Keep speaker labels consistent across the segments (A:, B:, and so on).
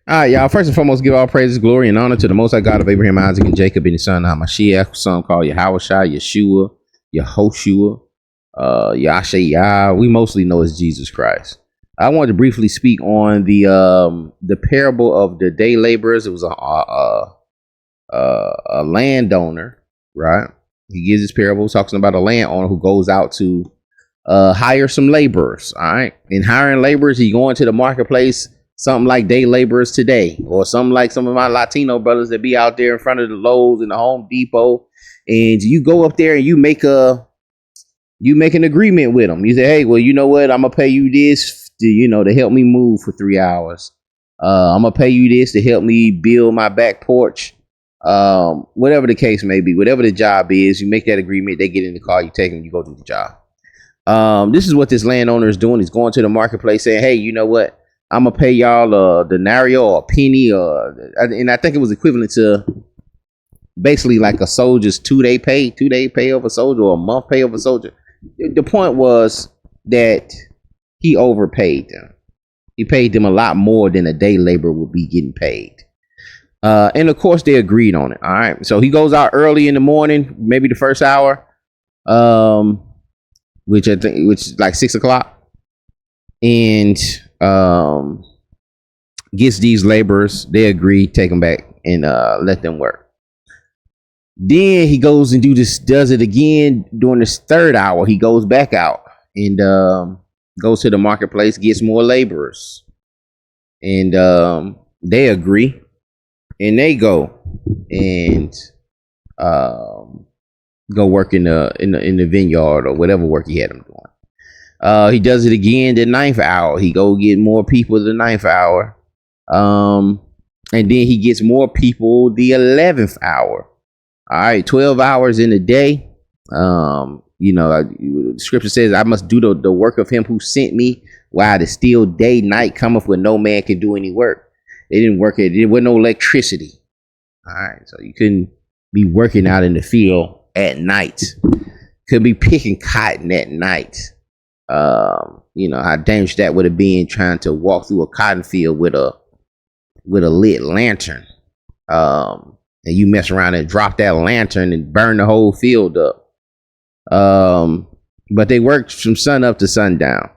A: All right, y'all. First and foremost, give all praises, glory, and honor to the Most High God of Abraham, Isaac, and Jacob, and his son Hamashiach, some call Yahushua, Yeshua, Yehoshua, Yashayah. We mostly know as Jesus Christ. I wanted to briefly speak on the parable of the day laborers. It was a landowner, right? He gives this parable talking about a landowner who goes out to hire some laborers. All right, in hiring laborers, he going to the marketplace. Something like day laborers today, or something like some of my Latino brothers that be out there in front of the Lowe's and the Home Depot, and you go up there and you make an agreement with them. You say, hey, well, you know what? I'm gonna pay you this to help me move for 3 hours. I'm gonna pay you this to help me build my back porch. Whatever the case may be, whatever the job is, you make that agreement. They get in the car, you take them, you go do the job. This is what this landowner is doing. He's going to the marketplace saying, hey, you know what? I'm gonna pay y'all a denario or a penny, and I think it was equivalent to basically like a soldier's 2 day pay of a soldier, or a month pay of a soldier. The point was that he overpaid them. He paid them a lot more than a day laborer would be getting paid. And of course they agreed on it. All right. So he goes out early in the morning, maybe the first hour, which is like 6 o'clock, and gets these laborers. They agree, take them back and let them work. Then he goes and does it again during this third hour. He goes back out and goes to the marketplace, gets more laborers, and they agree, and they go and go work in the vineyard or whatever work he had them doing. He does it again the ninth hour. He go get more people the ninth hour. And then he gets more people the 11th hour. All right, 12 hours in a day. Scripture says, I must do the work of him who sent me while the still day night cometh when no man can do any work. They didn't work it. There was no electricity. All right, so you couldn't be working out in the field at night. Couldn't be picking cotton at night. How dangerous that would have been trying to walk through a cotton field with a lit lantern. And you mess around and drop that lantern and burn the whole field up. But they worked from sun up to sundown.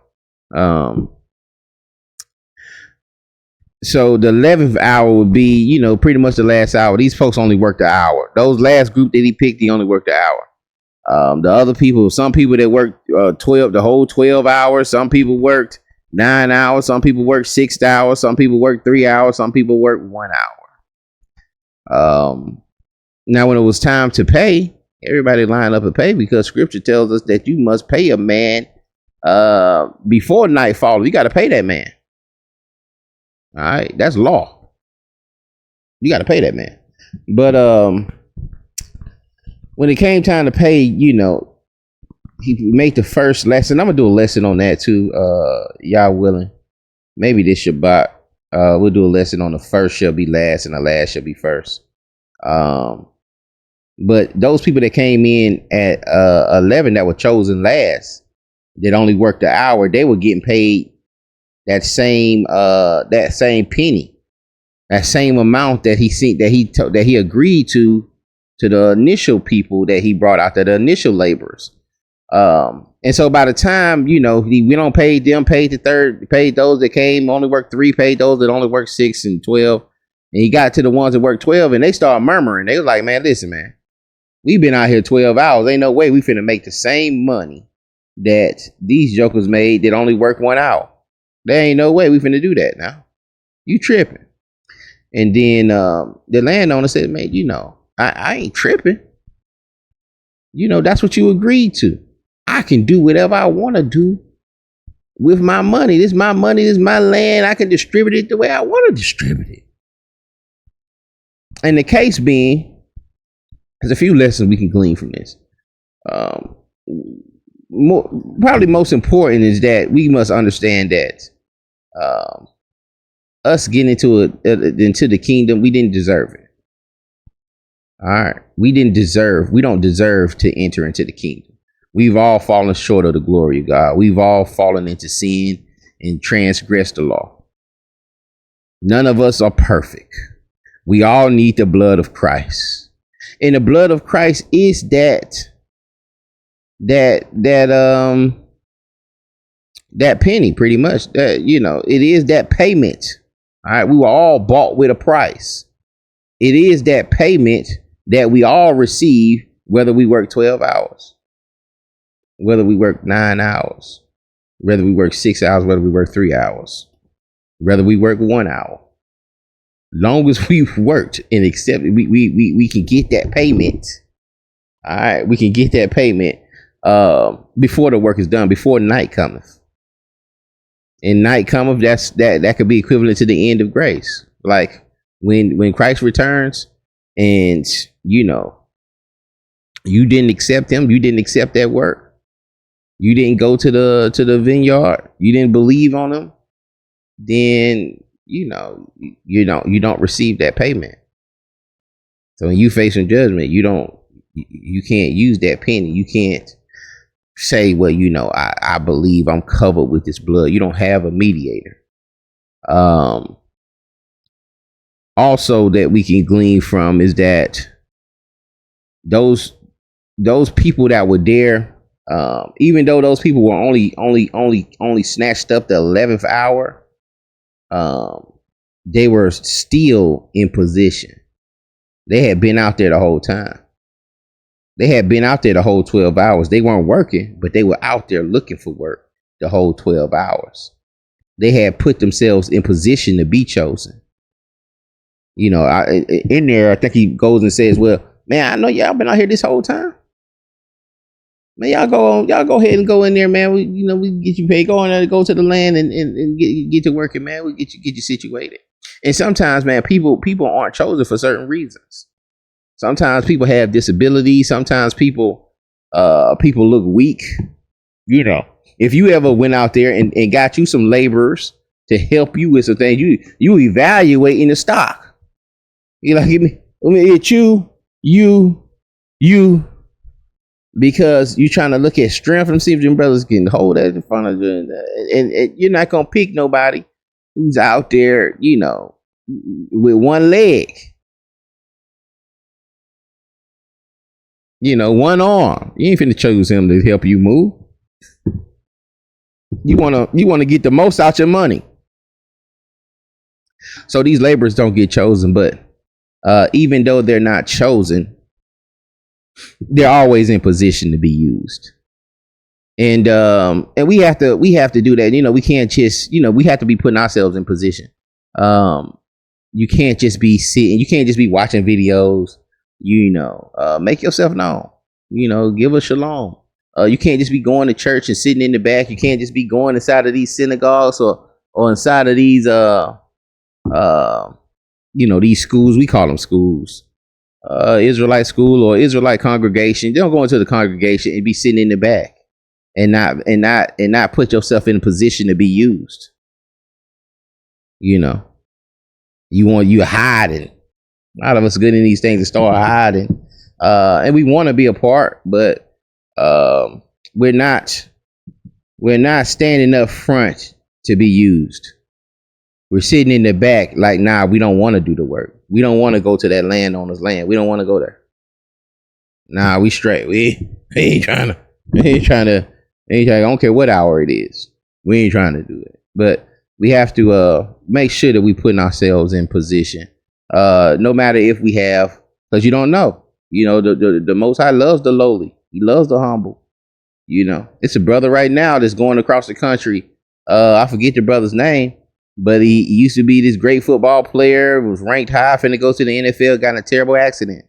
A: So the 11th hour would be, pretty much the last hour. These folks only worked an hour. Those last group that he picked, he only worked an hour. The other people, some people that worked the whole 12 hours. Some people worked 9 hours. Some people worked 6 hours. Some people worked 3 hours. Some people worked 1 hour. Now, when it was time to pay, everybody lined up and pay, because Scripture tells us that you must pay a man before nightfall. You got to pay that man. All right, that's law. You got to pay that man. But when it came time to pay, he made the first lesson. I'm gonna do a lesson on that too. Y'all willing? Maybe this Shabbat. We'll do a lesson on the first shall be last and the last shall be first. But those people that came in at 11 that were chosen last, that only worked an hour, they were getting paid that same penny, that same amount that he agreed to the initial people that he brought out, the initial laborers. And so by the time, we don't pay them, paid the third, paid those that came, only worked 3, paid those that only worked 6 and 12. And he got to the ones that worked 12, and they started murmuring. They was like, man, listen, man, we've been out here 12 hours. Ain't no way we finna make the same money that these jokers made that only work 1 hour. There ain't no way we finna do that now. You tripping. And then the landowner said, man, I ain't tripping. That's what you agreed to. I can do whatever I want to do with my money. This is my money. This is my land. I can distribute it the way I want to distribute it. And the case being, there's a few lessons we can glean from this. Probably most important is that we must understand that us getting into the kingdom, we didn't deserve it. All right. We don't deserve to enter into the kingdom. We've all fallen short of the glory of God. We've all fallen into sin and transgressed the law. None of us are perfect. We all need the blood of Christ. And the blood of Christ is that penny, pretty much. That, it is that payment. All right, we were all bought with a price. It is that payment that we all receive, whether we work 12 hours, whether we work 9 hours, whether we work 6 hours, whether we work 3 hours, whether we work 1 hour. Long as we've worked and accepted, we can get that payment. All right, we can get that payment before the work is done, before night cometh. And night cometh, that could be equivalent to the end of grace. Like when Christ returns, and you didn't accept him, you didn't accept that work, you didn't go to the vineyard, you didn't believe on him, then you don't receive that payment. So when you facing judgment, you can't use that penny. You can't say, well, I believe I'm covered with this blood. You don't have a mediator. Also, that we can glean from is that those people that were there, even though those people were only snatched up the 11th hour, they were still in position. They had been out there the whole time. They had been out there the whole 12 hours. They weren't working, but they were out there looking for work the whole 12 hours. They had put themselves in position to be chosen. In there, I think he goes and says, well, man, I know y'all been out here this whole time. Man, y'all go ahead and go in there, man. We get you paid. Go in there, go to the land and get to working, man. We get you situated. And sometimes, man, people aren't chosen for certain reasons. Sometimes people have disabilities. Sometimes people look weak. If you ever went out there and got you some laborers to help you with some things, you evaluating the stock. You're like, let me hit you, because you're trying to look at strength and see if your brothers can hold that in front of you. And you're not going to pick nobody who's out there, with one leg, one arm. You ain't finna choose him to help you move. You want to get the most out your money. So these laborers don't get chosen, but even though they're not chosen, they're always in position to be used. And we have to do that. We can't just, we have to be putting ourselves in position. You can't just be sitting, you can't just be watching videos, make yourself known, give a shalom. You can't just be going to church and sitting in the back. You can't just be going inside of these synagogues or inside of these these schools. We call them schools, Israelite school or Israelite congregation. Don't go into the congregation and be sitting in the back and not put yourself in a position to be used. You hiding. A lot of us good in these things and start hiding, and we want to be a part, but we're not standing up front to be used. We're sitting in the back like, nah, we don't want to do the work. We don't want to go to that landowner's land. We don't want to go there. Nah, we straight. We ain't trying to. I don't care what hour it is. We ain't trying to do it. But we have to make sure that we putting ourselves in position. No matter if we have, because you don't know. The Most High loves the lowly. He loves the humble. It's a brother right now that's going across the country. I forget the brother's name. But he used to be this great football player, was ranked high, finna go to the NFL, got in a terrible accident.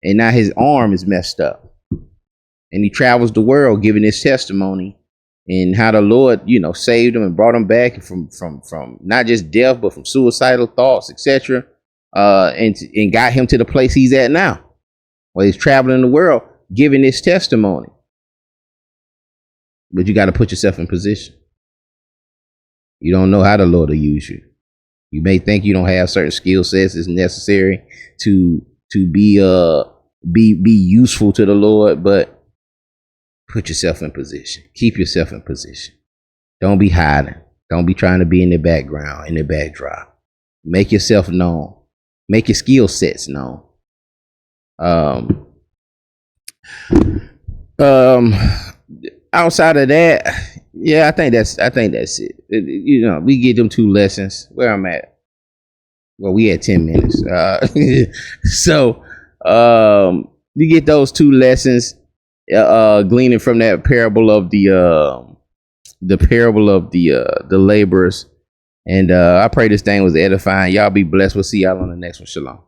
A: And now his arm is messed up. And he travels the world giving his testimony and how the Lord, saved him and brought him back from not just death, but from suicidal thoughts, etc. And got him to the place he's at now. Well, he's traveling the world giving his testimony. But you got to put yourself in position. You don't know how the Lord will use you. You may think you don't have certain skill sets that's necessary to be useful to the Lord, but put yourself in position. Keep yourself in position. Don't be hiding. Don't be trying to be in the background, in the backdrop. Make yourself known. Make your skill sets known. Um, um, outside of that, yeah, I think that's it. You know, we get them 2 lessons. Where I'm at. Well, we had 10 minutes. So you get those 2 lessons, gleaning from that parable of the parable of the laborers. And I pray this thing was edifying. Y'all be blessed. We'll see y'all on the next one. Shalom.